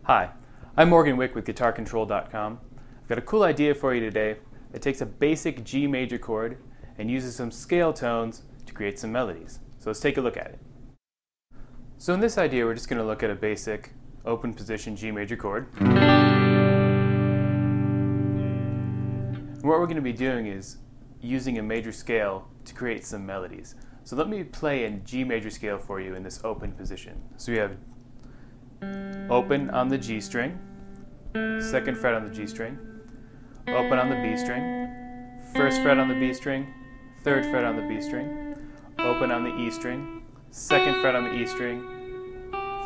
Hi, I'm Morgan Wick with GuitarControl.com. I've got a cool idea for you today that takes a basic G major chord and uses some scale tones to create some melodies. So let's take a look at it. So in this idea, we're just going to look at a basic open position G major chord. And what we're going to be doing is using a major scale to create some melodies. So let me play in G major scale for you in this open position. So we have open on the G string, second fret on the G string, open on the B string, first fret on the B string, third fret on the B string, open on the E string, second fret on the E string,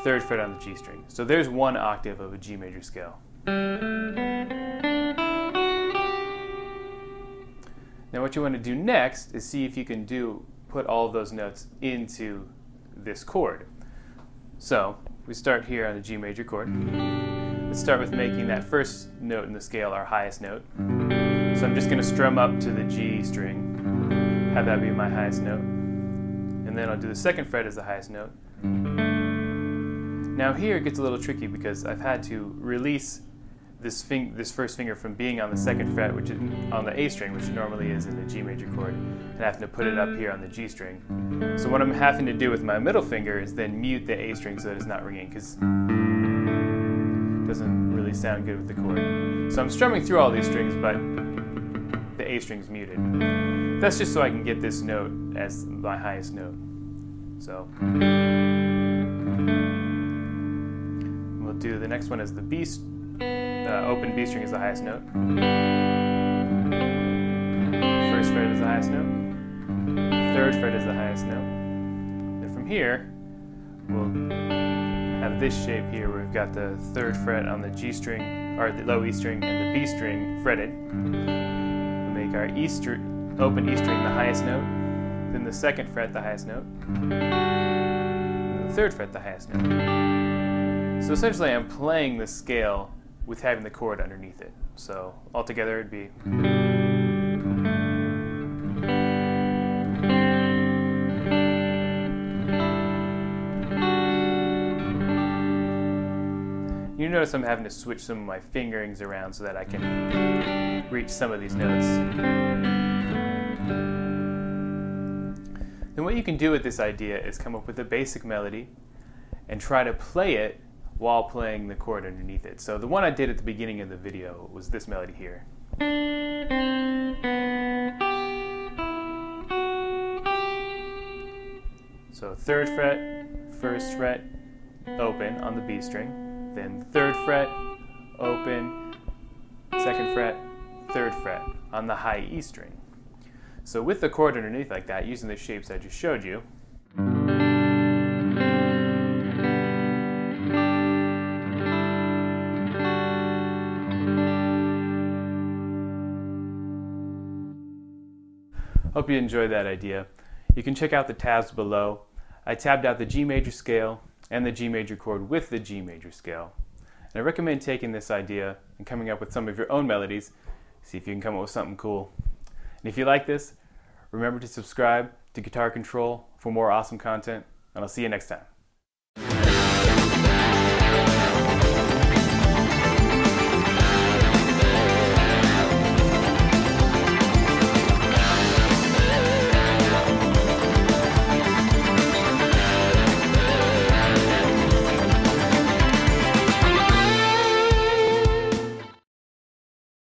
third fret on the G string. So there's one octave of a G major scale. Now what you want to do next is see if you can put all of those notes into this chord. So we start here on the G major chord. Let's start with making that first note in the scale our highest note. So I'm just going to strum up to the G string, have that be my highest note. And then I'll do the second fret as the highest note. Now here it gets a little tricky because I've had to release this first finger from being on the second fret, which is on the A string, which normally is in the G major chord, and having to put it up here on the G string. So what I'm having to do with my middle finger is then mute the A string so that it's not ringing, because it doesn't really sound good with the chord. So I'm strumming through all these strings, but the A string's muted. That's just so I can get this note as my highest note. So we'll do the next one as the B string. Open B string is the highest note. First fret is the highest note. Third fret is the highest note. And from here, we'll have this shape here where we've got the third fret on the G string, or the low E string, and the B string fretted. We'll make our open E string the highest note, then the second fret the highest note, and the third fret the highest note. So essentially I'm playing the scale with having the chord underneath it. So altogether it'd be. You notice I'm having to switch some of my fingerings around so that I can reach some of these notes. Then what you can do with this idea is come up with a basic melody and try to play it while playing the chord underneath it. So the one I did at the beginning of the video was this melody here. So third fret, first fret, open on the B string, then third fret, open, second fret, third fret on the high E string. So with the chord underneath like that, using the shapes I just showed you, hope you enjoyed that idea. You can check out the tabs below. I tabbed out the G major scale and the G major chord with the G major scale. And I recommend taking this idea and coming up with some of your own melodies. See if you can come up with something cool. And if you like this, remember to subscribe to Guitar Control for more awesome content, and I'll see you next time.